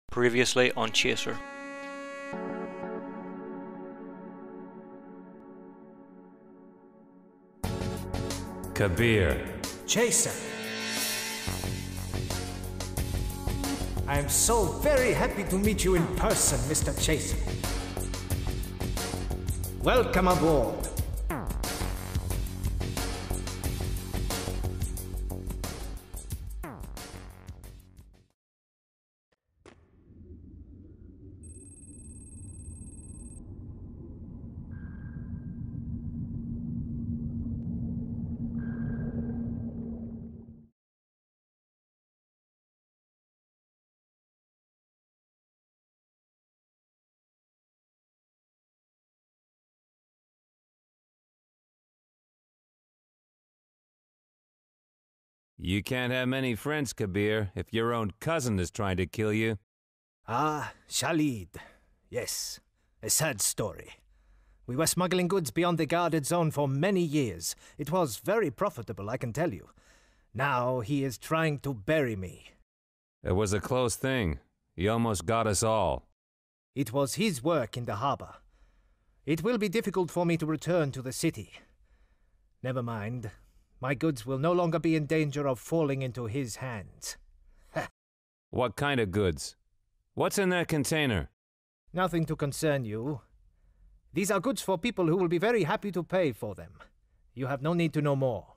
Previously on Chaser. Kabir. Chaser. I am so very happy to meet you in person, Mr. Chaser. Welcome aboard. You can't have many friends, Kabir, if your own cousin is trying to kill you. Ah, Shalid. Yes, a sad story. We were smuggling goods beyond the guarded zone for many years. It was very profitable, I can tell you. Now he is trying to bury me. It was a close thing. He almost got us all. It was his work in the harbor. It will be difficult for me to return to the city. Never mind. My goods will no longer be in danger of falling into his hands. What kind of goods? What's in that container? Nothing to concern you. These are goods for people who will be very happy to pay for them. You have no need to know more.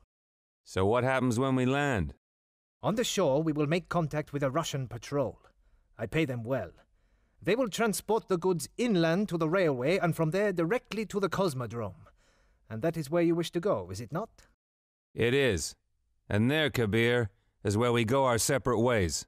So what happens when we land? On the shore, we will make contact with a Russian patrol. I pay them well. They will transport the goods inland to the railway and from there directly to the Cosmodrome. And that is where you wish to go, is it not? It is. And there, Kabir, is where we go our separate ways.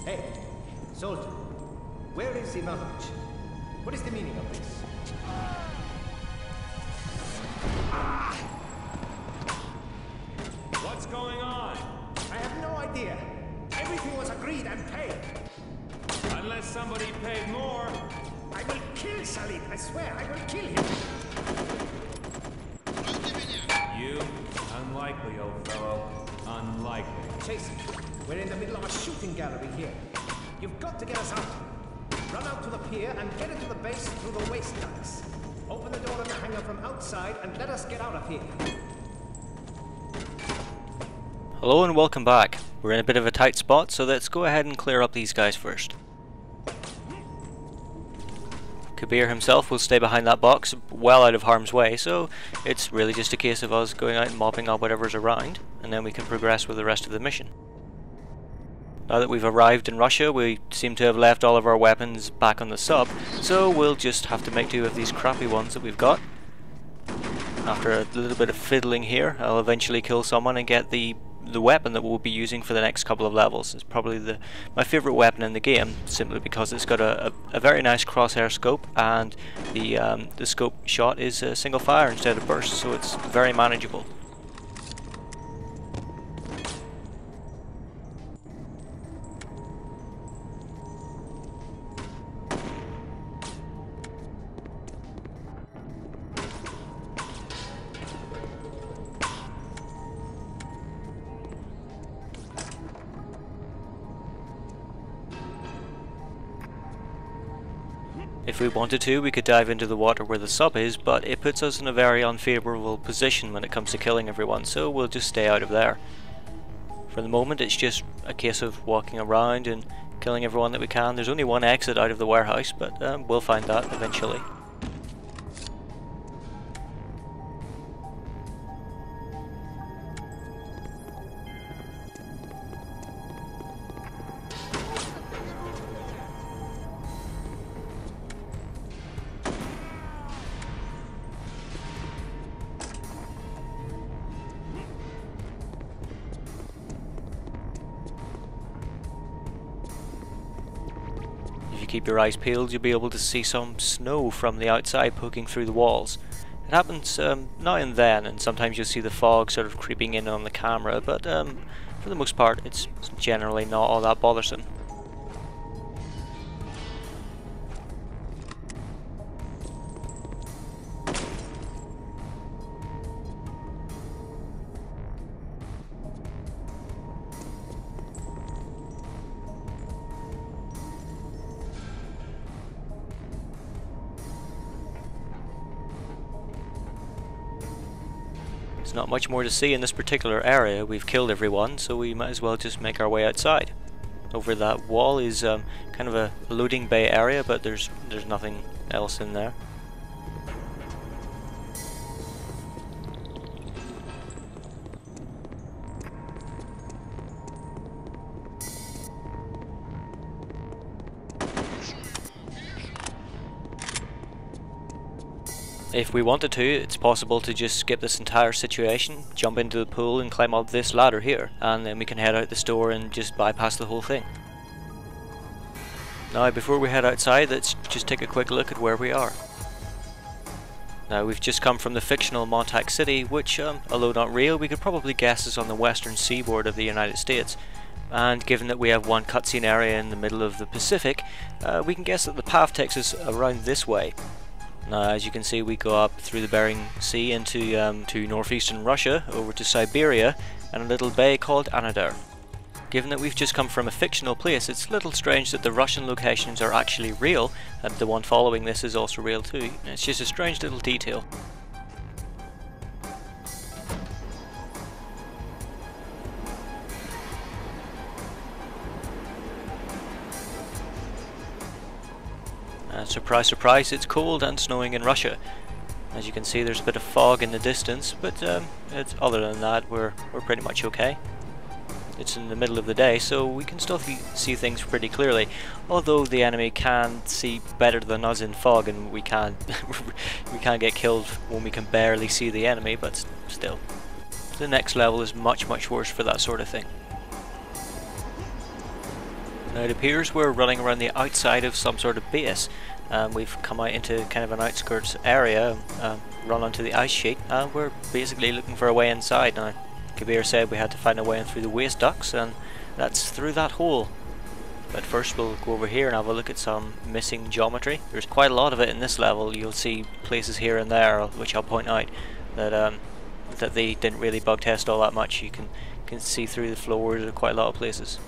Hey, soldier, where is Ivanovich? What is the meaning of this? What's going on? I have no idea. Everything was agreed and paid. Unless somebody paid more. I will kill Shalid, I swear, I will kill him. You? Unlikely, old fellow. Unlikely. Chase, we're in the middle of a shooting gallery here. You've got to get us out. Run out to the pier and get into the base through the waste ducts. Open the door of the hangar from outside and let us get out of here. Hello and welcome back. We're in a bit of a tight spot, so let's go ahead and clear up these guys first. Kabir himself will stay behind that box, well out of harm's way, so it's really just a case of us going out and mopping up whatever's around, and then we can progress with the rest of the mission. Now that we've arrived in Russia, we seem to have left all of our weapons back on the sub, so we'll just have to make do with these crappy ones that we've got. After a little bit of fiddling here, I'll eventually kill someone and get the weapon that we'll be using for the next couple of levels. It's probably my favourite weapon in the game, simply because it's got a very nice crosshair scope, and the scope shot is a single fire instead of burst, so it's very manageable. If we wanted to, we could dive into the water where the sub is, but it puts us in a very unfavourable position when it comes to killing everyone, so we'll just stay out of there. For the moment, it's just a case of walking around and killing everyone that we can. There's only one exit out of the warehouse, but we'll find that eventually. If you keep your eyes peeled, you'll be able to see some snow from the outside poking through the walls. It happens now and then, and sometimes you'll see the fog sort of creeping in on the camera, but for the most part it's generally not all that bothersome. There's not much more to see in this particular area. We've killed everyone, so we might as well just make our way outside. Over that wall is kind of a loading bay area, but there's nothing else in there. If we wanted to, it's possible to just skip this entire situation, jump into the pool and climb up this ladder here, and then we can head out the store and just bypass the whole thing. Now before we head outside, let's just take a quick look at where we are. Now we've just come from the fictional Montauk City, which, although not real, we could probably guess is on the western seaboard of the United States. And given that we have one cutscene area in the middle of the Pacific, we can guess that the path takes us around this way. Now, as you can see, we go up through the Bering Sea into to northeastern Russia, over to Siberia, and a little bay called Anadyr. Given that we've just come from a fictional place, it's a little strange that the Russian locations are actually real, and the one following this is also real too. It's just a strange little detail. Surprise, surprise, it's cold and snowing in Russia. As you can see, there's a bit of fog in the distance, but other than that, we're pretty much okay. It's in the middle of the day, so we can still see things pretty clearly. Although the enemy can see better than us in fog, and we can't we can't get killed when we can barely see the enemy. But still, the next level is much worse for that sort of thing. Now it appears we're running around the outside of some sort of base. We've come out into kind of an outskirts area, run onto the ice sheet, and we're basically looking for a way inside. Now, Kabir said we had to find a way in through the waste ducts, and that's through that hole. But first we'll go over here and have a look at some missing geometry. There's quite a lot of it in this level. You'll see places here and there, which I'll point out, that that they didn't really bug test all that much. You can see through the floors of quite a lot of places.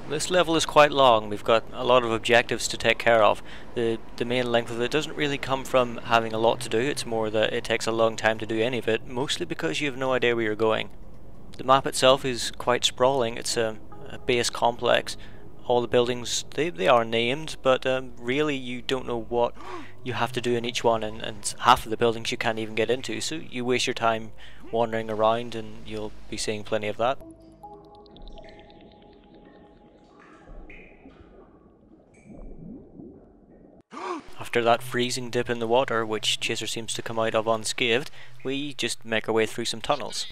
This level is quite long. We've got a lot of objectives to take care of. The main length of it doesn't really come from having a lot to do, it's more that it takes a long time to do any of it, mostly because you have no idea where you're going. The map itself is quite sprawling. It's a base complex. All the buildings, they are named, but really you don't know what you have to do in each one, and half of the buildings you can't even get into, so you waste your time wandering around, and you'll be seeing plenty of that. After that freezing dip in the water, which Chaser seems to come out of unscathed, we just make our way through some tunnels.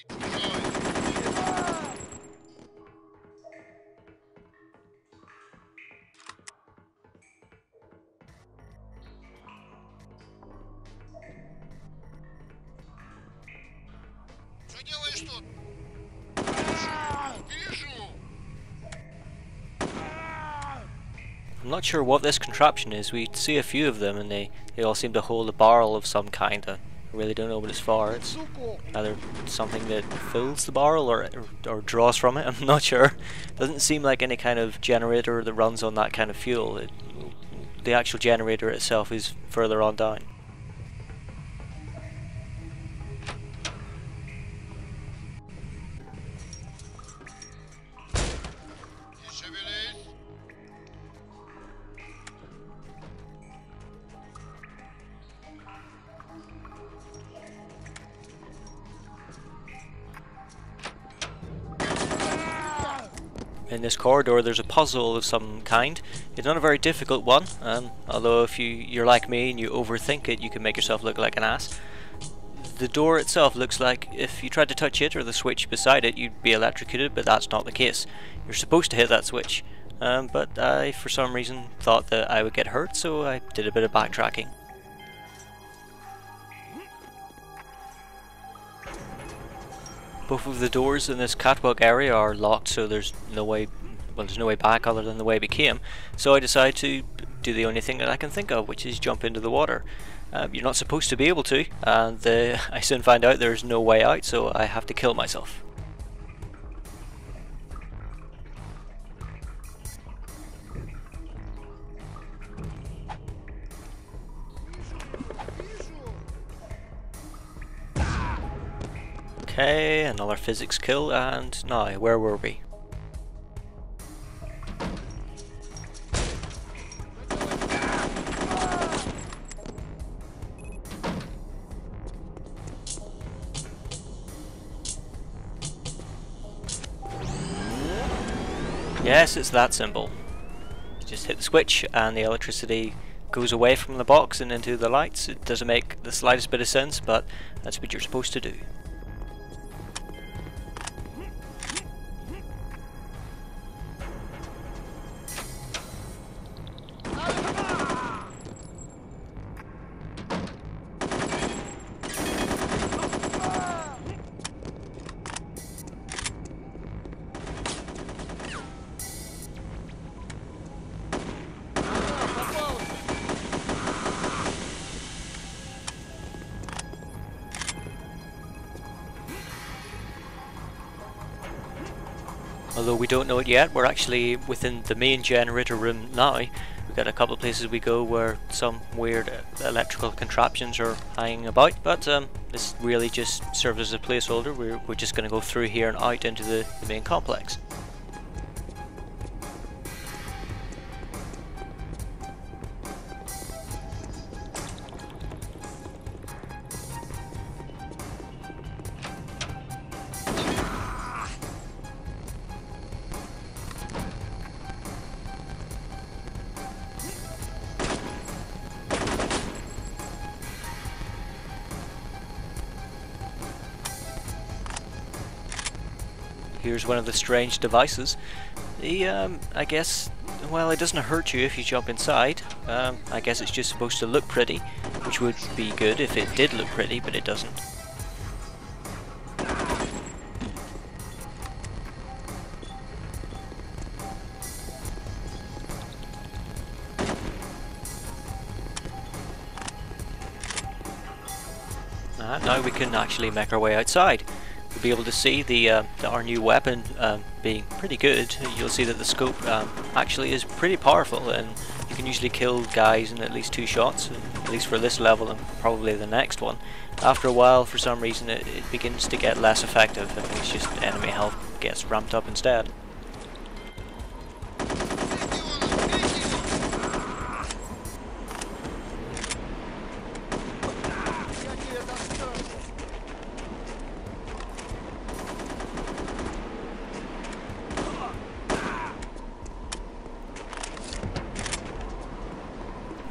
I'm not sure what this contraption is. We see a few of them and they all seem to hold a barrel of some kind. I really don't know what it's for. It's either something that fills the barrel or draws from it. I'm not sure. Doesn't seem like any kind of generator that runs on that kind of fuel. the actual generator itself is further on down. In this corridor there's a puzzle of some kind. It's not a very difficult one, although if you're like me and you overthink it, you can make yourself look like an ass. The door itself looks like if you tried to touch it or the switch beside it, you'd be electrocuted, but that's not the case. You're supposed to hit that switch, but I for some reason thought that I would get hurt, so I did a bit of backtracking. Both of the doors in this catwalk area are locked, so there's no way back other than the way we came. So I decided to do the only thing that I can think of, which is jump into the water. You're not supposed to be able to, and I soon find out there's no way out, so I have to kill myself. Okay, another physics kill, and now, where were we? Yes, it's that simple. Just hit the switch and the electricity goes away from the box and into the lights. It doesn't make the slightest bit of sense, but that's what you're supposed to do. Although we don't know it yet, we're actually within the main generator room now. We've got a couple of places we go where some weird electrical contraptions are hanging about, but this really just serves as a placeholder. We're just going to go through here and out into the main complex. Here's one of the strange devices. I guess, well, it doesn't hurt you if you jump inside. I guess it's just supposed to look pretty, which would be good if it did look pretty, but it doesn't. Now we can actually make our way outside. We'll be able to see our new weapon being pretty good. You'll see that the scope actually is pretty powerful, and you can usually kill guys in at least 2 shots, at least for this level and probably the next one. After a while, for some reason, it begins to get less effective, and it's just enemy health gets ramped up instead.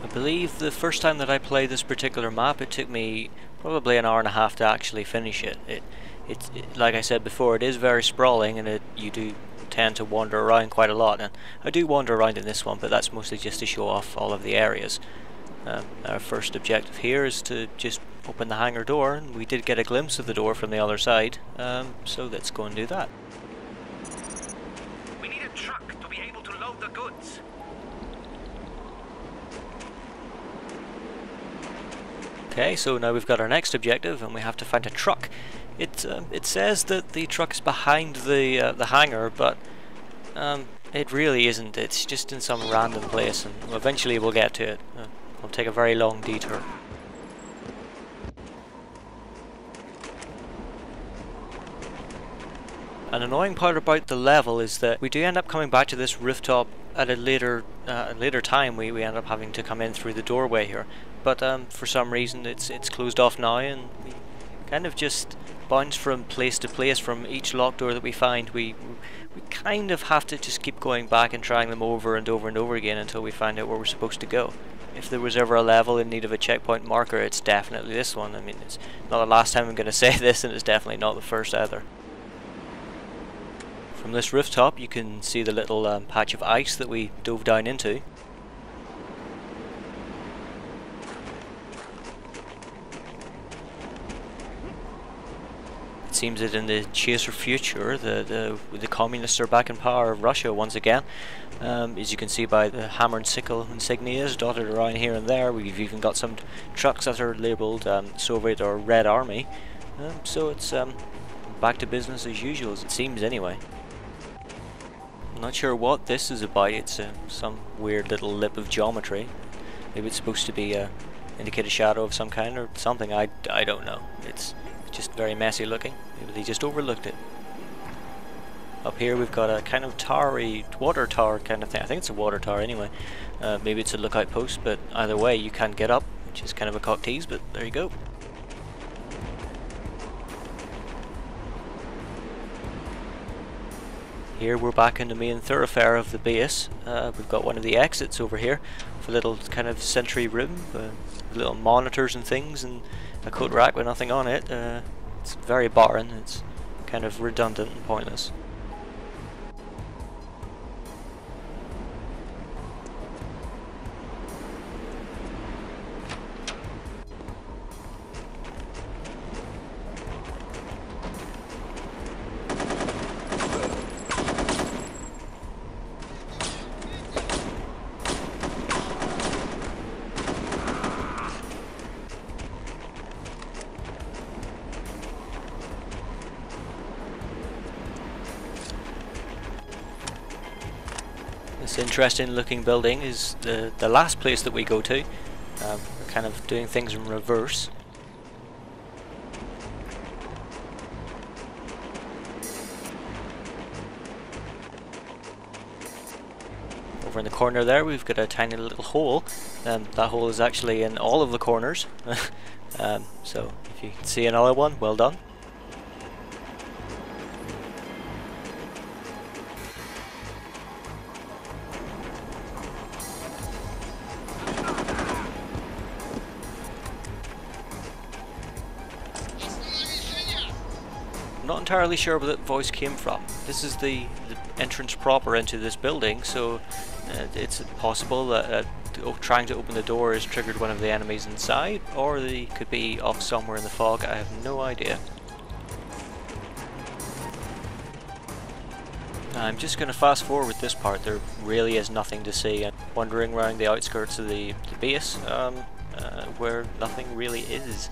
I believe the first time that I played this particular map, it took me probably an hour and a half to actually finish it. Like I said before, it is very sprawling, and you do tend to wander around quite a lot. And I do wander around in this one, but that's mostly just to show off all of the areas. Our first objective here is to just open the hangar door, and we did get a glimpse of the door from the other side, so let's go and do that. We need a truck to be able to load the goods. Okay, so now we've got our next objective, and we have to find a truck. It says that the truck is behind the hangar, but It really isn't. It's just in some random place, and eventually we'll get to it. It'll take a very long detour. An annoying part about the level is that we do end up coming back to this rooftop at a later time. We end up having to come in through the doorway here, but for some reason it's closed off now, and we kind of just bounce from place to place from each locked door that we find. We kind of have to just keep going back and trying them over and over and over again until we find out where we're supposed to go. If there was ever a level in need of a checkpoint marker, it's definitely this one. I mean, it's not the last time I'm going to say this, and it's definitely not the first either. From this rooftop you can see the little patch of ice that we dove down into. It seems that in the chaser future the communists are back in power of Russia once again. As you can see by the hammer and sickle insignias dotted around here and there. We've even got some trucks that are labelled Soviet or Red Army. So it's back to business as usual, as it seems anyway. I'm not sure what this is about. It's some weird little lip of geometry. Maybe it's supposed to be indicate a shadow of some kind or something. I don't know. It's just very messy looking. Maybe they just overlooked it. Up here we've got a kind of towery, water tower kind of thing. I think it's a water tower anyway. Maybe it's a lookout post, but either way you can get up, which is kind of a cock tease, but there you go. Here we're back in the main thoroughfare of the base. We've got one of the exits over here with a little kind of sentry room, little monitors and things, and a coat rack with nothing on it. It's very barren. It's kind of redundant and pointless. This interesting looking building is the last place that we go to. We're kind of doing things in reverse. Over in the corner there we've got a tiny little hole, and that hole is actually in all of the corners. So if you can see another one, well done. Not entirely sure where that voice came from. This is the entrance proper into this building, so it's possible that trying to open the door has triggered one of the enemies inside, or they could be off somewhere in the fog. I have no idea. I'm just going to fast forward this part. There really is nothing to see. I'm wandering around the outskirts of the base where nothing really is.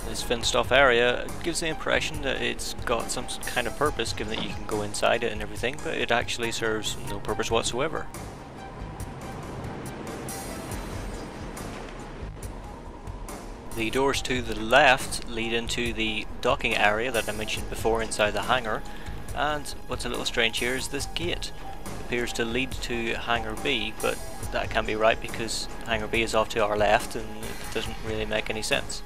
This fenced off area gives the impression that it's got some kind of purpose, given that you can go inside it and everything, but it actually serves no purpose whatsoever. The doors to the left lead into the docking area that I mentioned before inside the hangar, and what's a little strange here is this gate. It appears to lead to Hangar B, but that can't be right because Hangar B is off to our left and it doesn't really make any sense.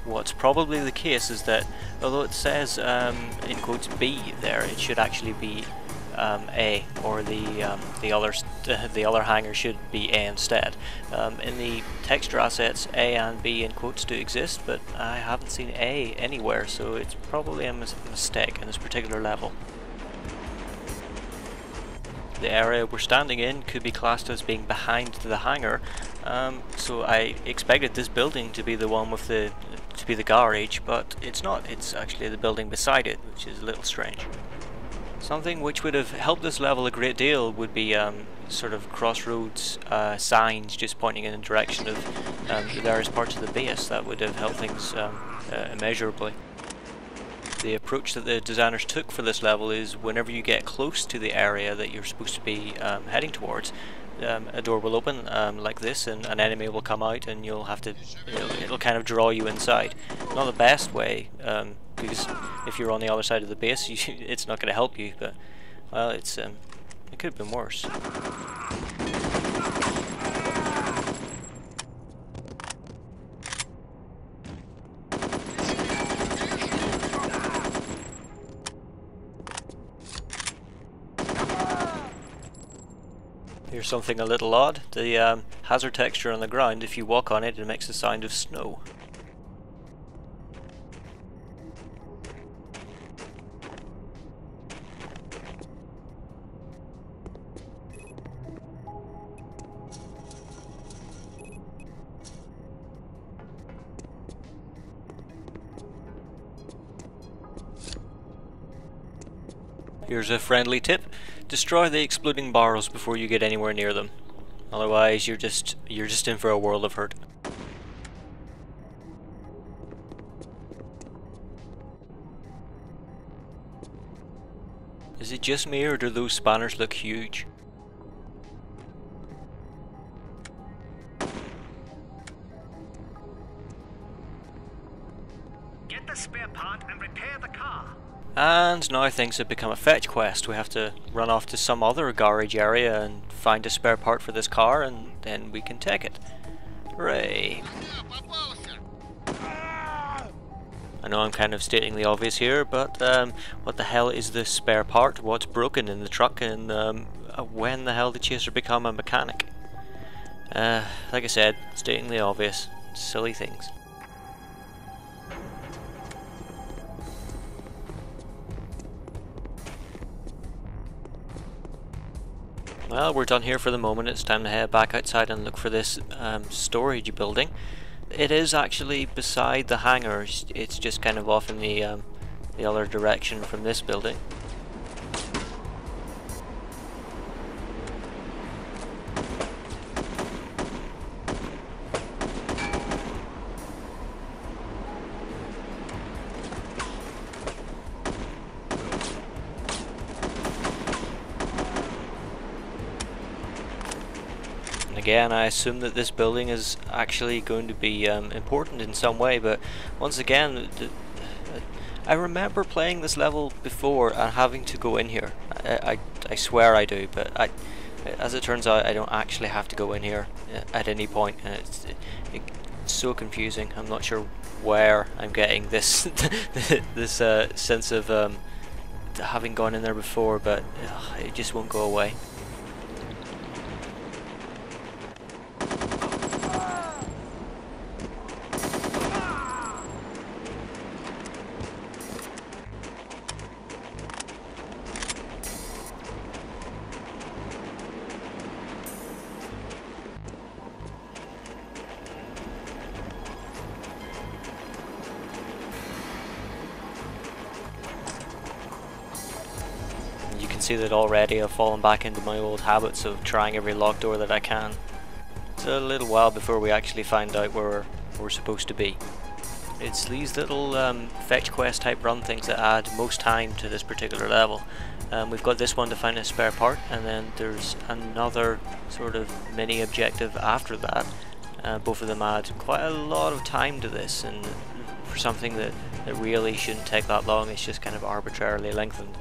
What's probably the case is that although it says in quotes B there, it should actually be A, or the other hangar should be A instead. In the texture assets, A and B in quotes do exist, but I haven't seen A anywhere, so it's probably a mistake in this particular level. The area we're standing in could be classed as being behind the hangar, so I expected this building to be the one with the garage, but it's not. It's actually the building beside it, which is a little strange. Something which would have helped this level a great deal would be sort of crossroads signs just pointing in the direction of the various parts of the base. That would have helped things immeasurably. The approach that the designers took for this level is whenever you get close to the area that you're supposed to be heading towards, a door will open like this, and an enemy will come out, and you'll have to, it'll kind of draw you inside. Not the best way, because if you're on the other side of the base, it's not going to help you. But well, it could have been worse. Here's something a little odd. The hazard texture on the ground, if you walk on it, it makes the sound of snow. Here's a friendly tip. Destroy the exploding barrels before you get anywhere near them. Otherwise you're just in for a world of hurt. Is it just me, or do those spanners look huge? Get the spare part and repair the car. And now things have become a fetch quest. We have to run off to some other garage area and find a spare part for this car, and then we can take it. Hooray! I know I'm kind of stating the obvious here, but what the hell is this spare part? What's broken in the truck? And when the hell did Chaser become a mechanic? Like I said, stating the obvious. Silly things. Well, we're done here for the moment. It's time to head back outside and look for this storage building. It is actually beside the hangar. It's just kind of off in the other direction from this building. Again, I assume that this building is actually going to be important in some way, but once again, I remember playing this level before and having to go in here. I swear I do, but as it turns out, I don't actually have to go in here at any point, and it's so confusing. I'm not sure where I'm getting this this sense of having gone in there before, but it just won't go away. You can see that already I've fallen back into my old habits of trying every locked door that I can. It's a little while before we actually find out where we're supposed to be. It's these little fetch quest type run things that add most time to this particular level. We've got this one to find a spare part, and then there's another sort of mini objective after that. Both of them add quite a lot of time to this, and for something that really shouldn't take that long, it's just kind of arbitrarily lengthened.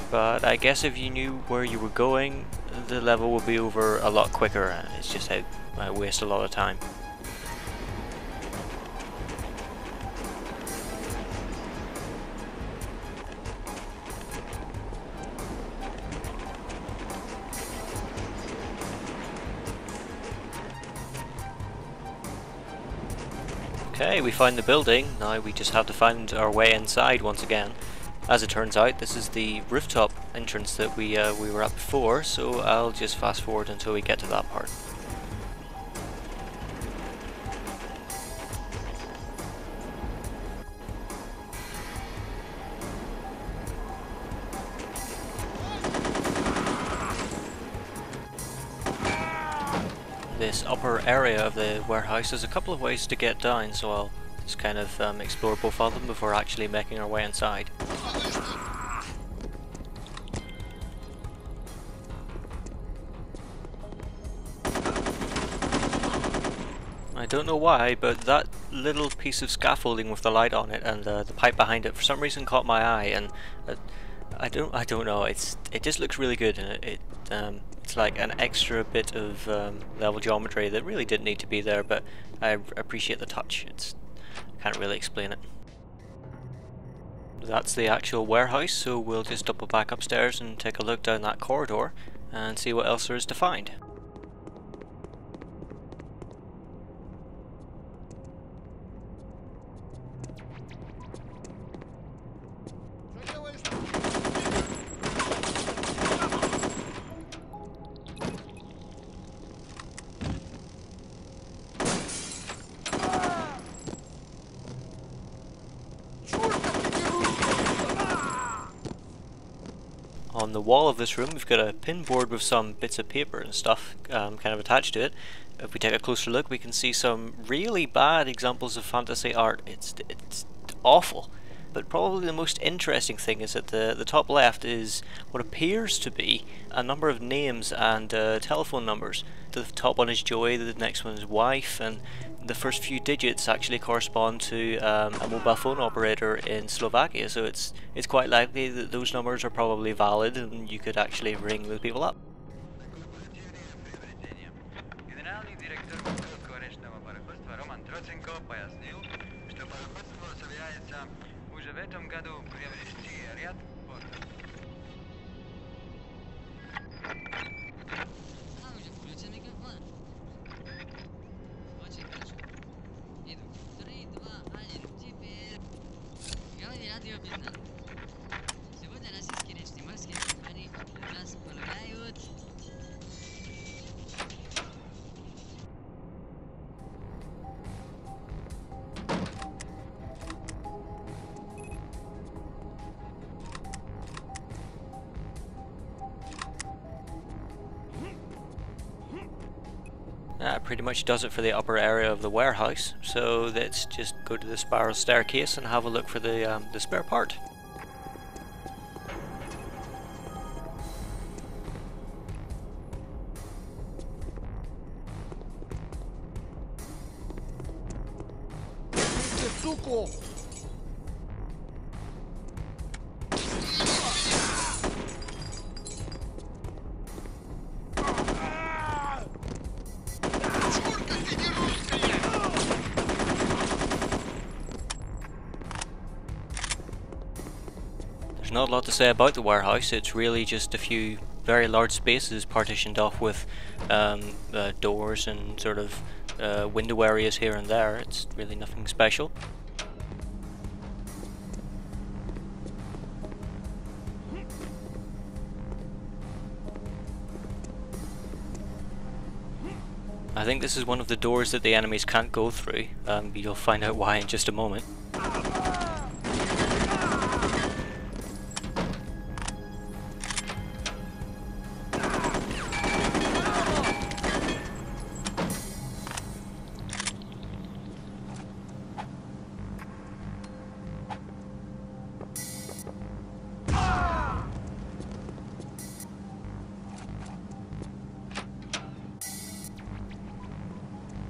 But I guess if you knew where you were going, the level would be over a lot quicker. It's just I waste a lot of time. Okay, we find the building. Now we just have to find our way inside once again. As it turns out, this is the rooftop entrance that we were at before, so I'll just fast forward until we get to that part. this upper area of the warehouse. There's a couple of ways to get down, so I'll just kind of explore both of them before actually making our way inside. I don't know why, but that little piece of scaffolding with the light on it and the pipe behind it for some reason caught my eye, and I don't know. It just looks really good, and it's like an extra bit of level geometry that really didn't need to be there, but I appreciate the touch. I can't really explain it. That's the actual warehouse, so we'll just double back upstairs and take a look down that corridor and see what else there is to find. On the wall of this room we've got a pin board with some bits of paper and stuff kind of attached to it. If we take a closer look we can see some really bad examples of fantasy art. It's awful. But probably the most interesting thing is that the top left is what appears to be a number of names and telephone numbers. The top one is Joy, the next one is wife, and the first few digits actually correspond to a mobile phone operator in Slovakia, so it's quite likely that those numbers are probably valid and you could actually ring those people up. That pretty much does it for the upper area of the warehouse, so let's just go to the spiral staircase and have a look for the spare part. There's not a lot to say about the warehouse. It's really just a few very large spaces partitioned off with doors and sort of window areas here and there. It's really nothing special. I think this is one of the doors that the enemies can't go through. You'll find out why in just a moment.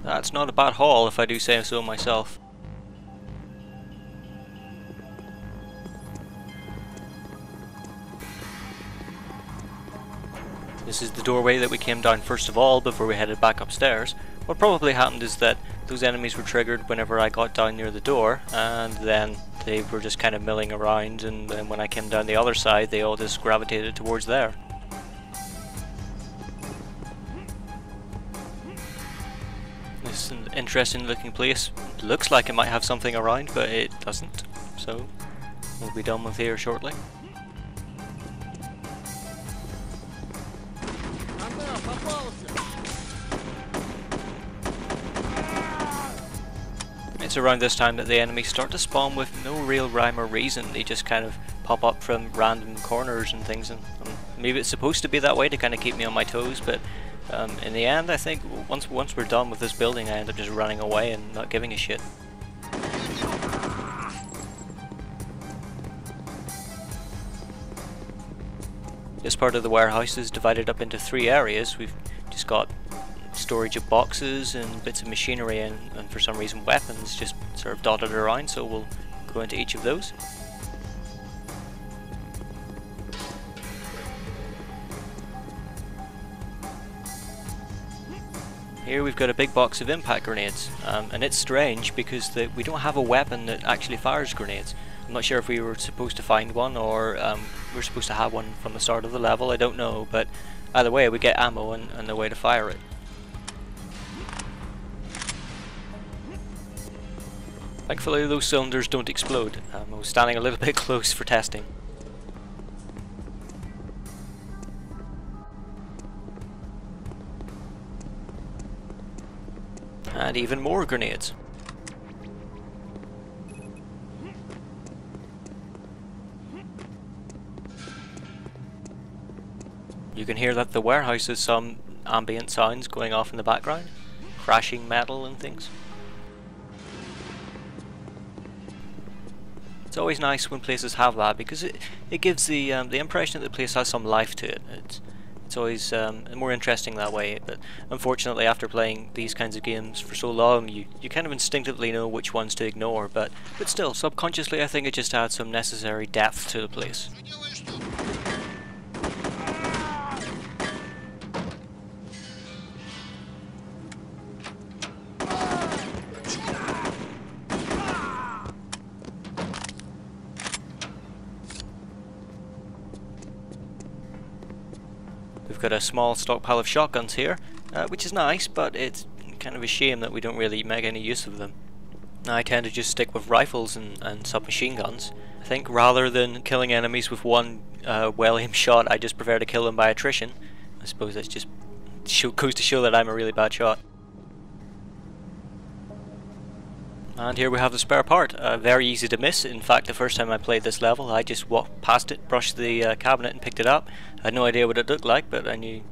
That's not a bad haul, if I do say so myself. This is the doorway that we came down first of all before we headed back upstairs. What probably happened is that those enemies were triggered whenever I got down near the door, and then they were just kind of milling around, and then when I came down the other side they all just gravitated towards there. This is an interesting looking place. Looks like it might have something around, but it doesn't. So we'll be done with here shortly. It's around this time that the enemies start to spawn with no real rhyme or reason. They just kind of pop up from random corners and things, and maybe it's supposed to be that way to kind of keep me on my toes, but In the end, I think once we're done with this building, I end up just running away and not giving a shit. This part of the warehouse is divided up into 3 areas. We've just got storage of boxes and bits of machinery and for some reason weapons just sort of dotted around, so we'll go into each of those. Here we've got a big box of impact grenades, and it's strange because we don't have a weapon that actually fires grenades. I'm not sure if we were supposed to find one or we're supposed to have one from the start of the level, I don't know, but either way we get ammo and a way to fire it. Thankfully those cylinders don't explode. I was standing a little bit close for testing. And even more grenades. You can hear that the warehouse has some ambient sounds going off in the background, crashing metal and things. It's always nice when places have that because it gives the impression that the place has some life to it. It's always more interesting that way, but unfortunately after playing these kinds of games for so long you kind of instinctively know which ones to ignore, but still, subconsciously I think it just adds some necessary depth to the place. We've got a small stockpile of shotguns here, which is nice, but it's kind of a shame that we don't really make any use of them. I tend to just stick with rifles and submachine guns. I think rather than killing enemies with one well-aimed shot, I just prefer to kill them by attrition. I suppose that's just goes to show that I'm a really bad shot. And here we have the spare part, very easy to miss. In fact, the first time I played this level I just walked past it, brushed the cabinet and picked it up. I had no idea what it looked like, but I knew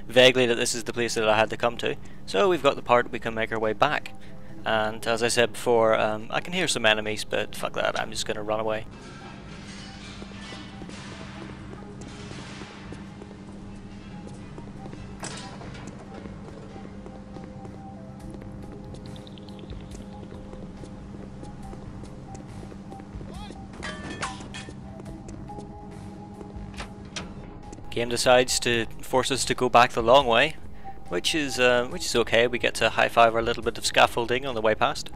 vaguely that this is the place that I had to come to. So we've got the part, we can make our way back. And as I said before, I can hear some enemies, but fuck that, I'm just going to run away. Game decides to force us to go back the long way, which is okay. We get to high-five our little bit of scaffolding on the way past.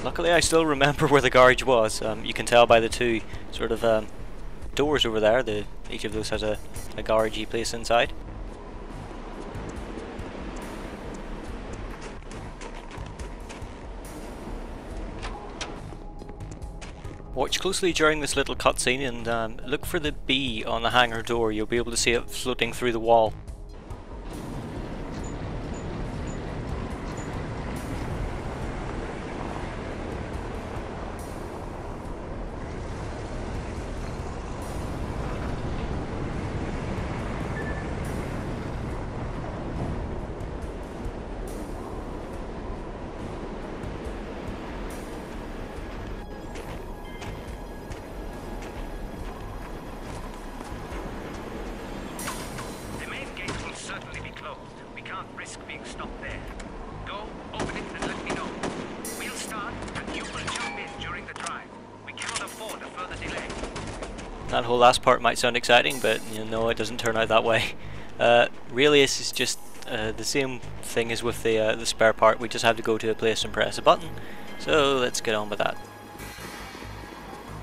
Luckily I still remember where the garage was. You can tell by the 2 sort of doors over there. Each of those has a garagey place inside. Watch closely during this little cutscene and look for the B on the hangar door. You'll be able to see it floating through the wall. That whole last part might sound exciting, but you know, it doesn't turn out that way. Really, this is just the same thing as with the spare part. We just have to go to a place and press a button. So let's get on with that.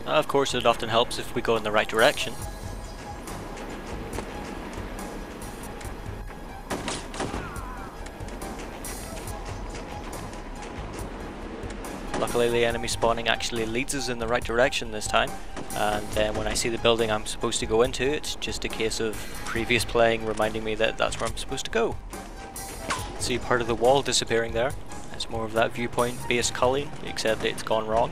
Of course, it often helps if we go in the right direction. Luckily the enemy spawning actually leads us in the right direction this time, and then when I see the building I'm supposed to go into, it's just a case of previous playing reminding me that that's where I'm supposed to go. See part of the wall disappearing there. It's more of that viewpoint based culling, except it's gone wrong.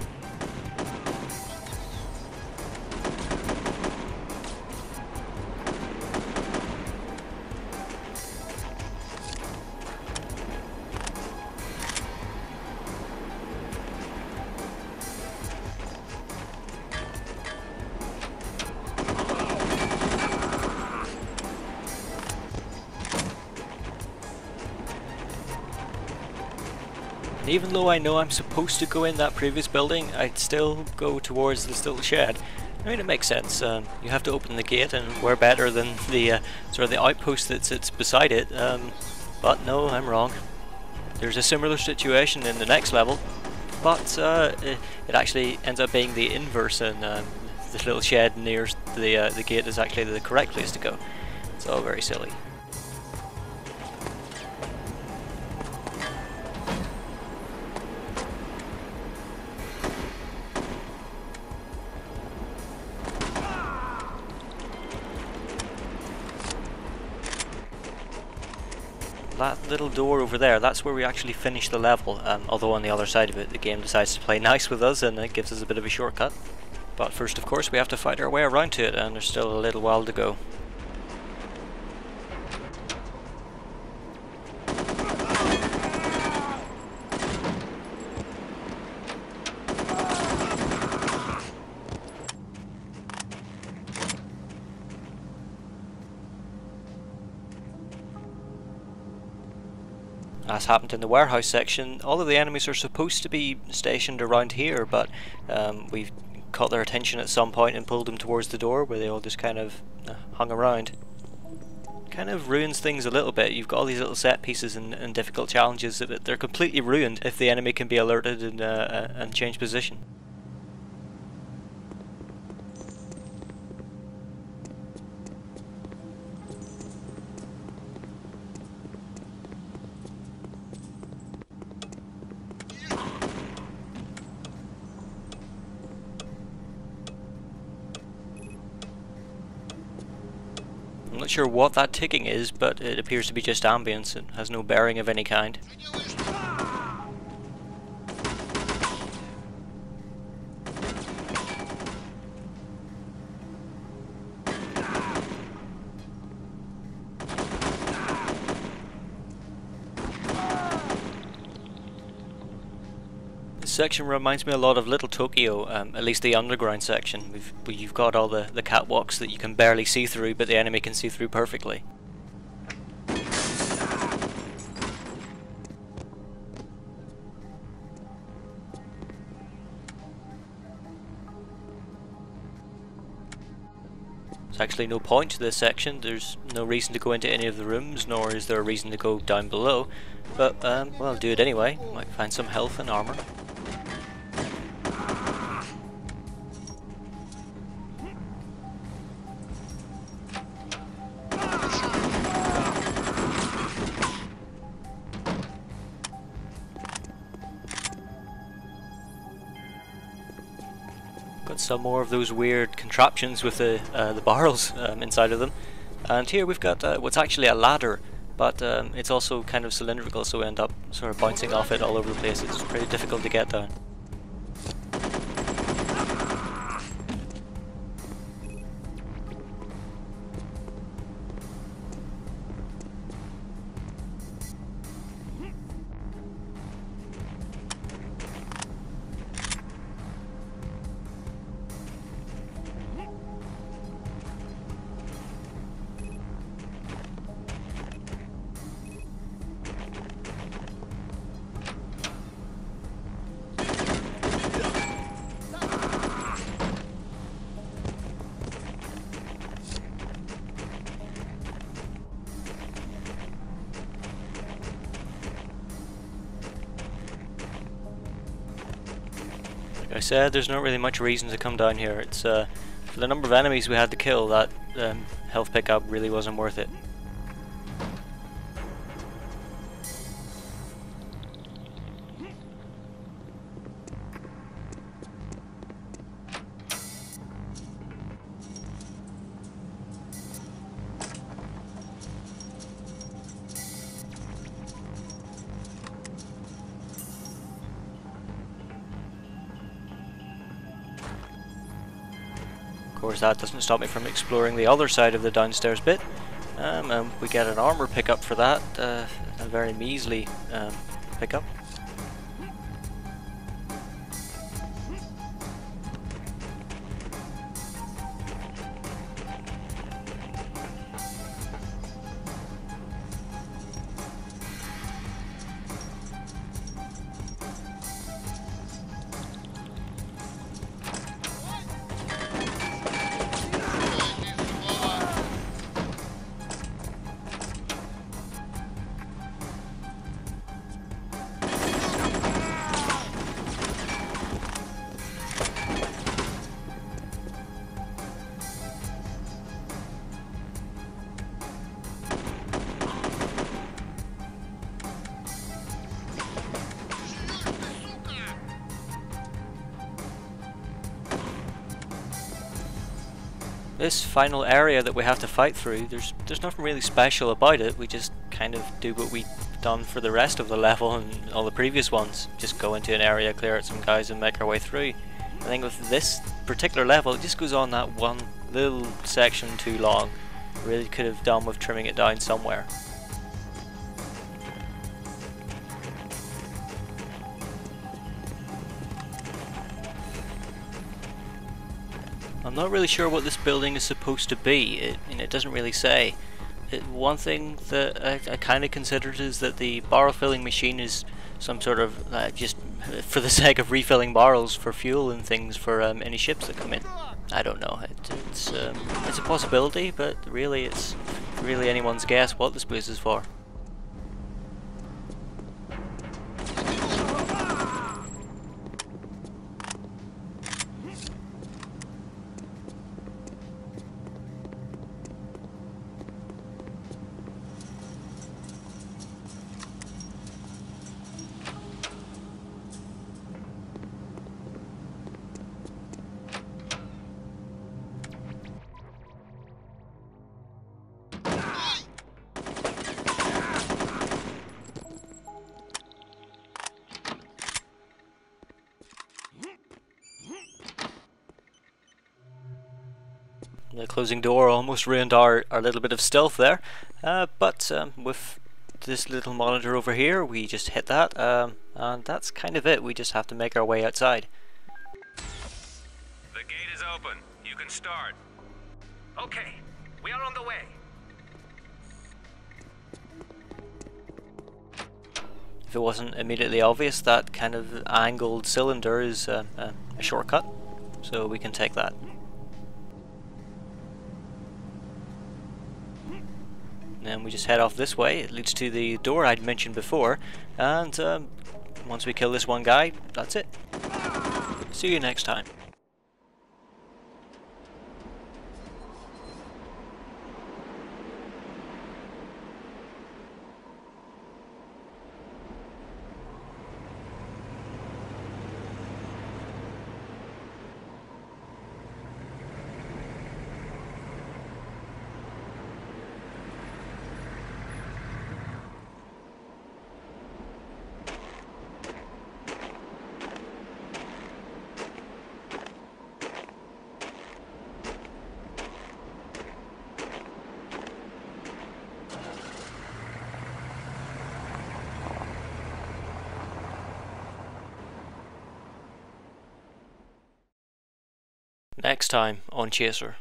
And even though I know I'm supposed to go in that previous building, I'd still go towards this little shed. I mean, it makes sense. You have to open the gate, and we're better than the sort of the outpost that sits beside it. But no, I'm wrong. There's a similar situation in the next level, but it actually ends up being the inverse, and the little shed near the gate is actually the correct place to go. It's all very silly. That little door over there, that's where we actually finish the level, although on the other side of it the game decides to play nice with us and it gives us a bit of a shortcut. But first of course we have to fight our way around to it, and there's still a little while to go. As happened in the warehouse section, all of the enemies are supposed to be stationed around here, but we've caught their attention at some point and pulled them towards the door, where they all just kind of hung around. Kind of ruins things a little bit. You've got all these little set pieces and difficult challenges that they're completely ruined if the enemy can be alerted and change position. I'm not sure what that ticking is, but it appears to be just ambience. It has no bearing of any kind. This section reminds me a lot of Little Tokyo, at least the underground section. You've got all the catwalks that you can barely see through, but the enemy can see through perfectly. There's actually no point to this section. There's no reason to go into any of the rooms, nor is there a reason to go down below. But, well, I'll do it anyway. Might find some health and armor. Got some more of those weird contraptions with the barrels inside of them, and here we've got what's actually a ladder, but it's also kind of cylindrical, so we end up sort of bouncing off it all over the place. It's pretty difficult to get down. Like I said, there's not really much reason to come down here. It's for the number of enemies we had to kill, that health pickup really wasn't worth it. course that doesn't stop me from exploring the other side of the downstairs bit. And we get an armor pickup for that, a very measly pickup. This final area that we have to fight through, there's nothing really special about it. We just kind of do what we've done for the rest of the level and all the previous ones. Just go into an area, clear out some guys and make our way through. I think with this particular level, it just goes on that one little section too long. Really could have done with trimming it down somewhere. I'm not really sure what this building is supposed to be. It doesn't really say. One thing that I kind of considered is that the barrel filling machine is some sort of just for the sake of refilling barrels for fuel and things for any ships that come in. I don't know. It's a possibility, but really it's really anyone's guess what this place is for. The closing door almost ruined our little bit of stealth there, but with this little monitor over here we just hit that, and that's kind of it. We just have to make our way outside. The gate is open. You can start. Okay, we are on the way. If it wasn't immediately obvious, that kind of angled cylinder is a shortcut, so we can take that. And we just head off this way. It leads to the door I'd mentioned before, and once we kill this one guy, that's it. See you next time. Next time on Chaser.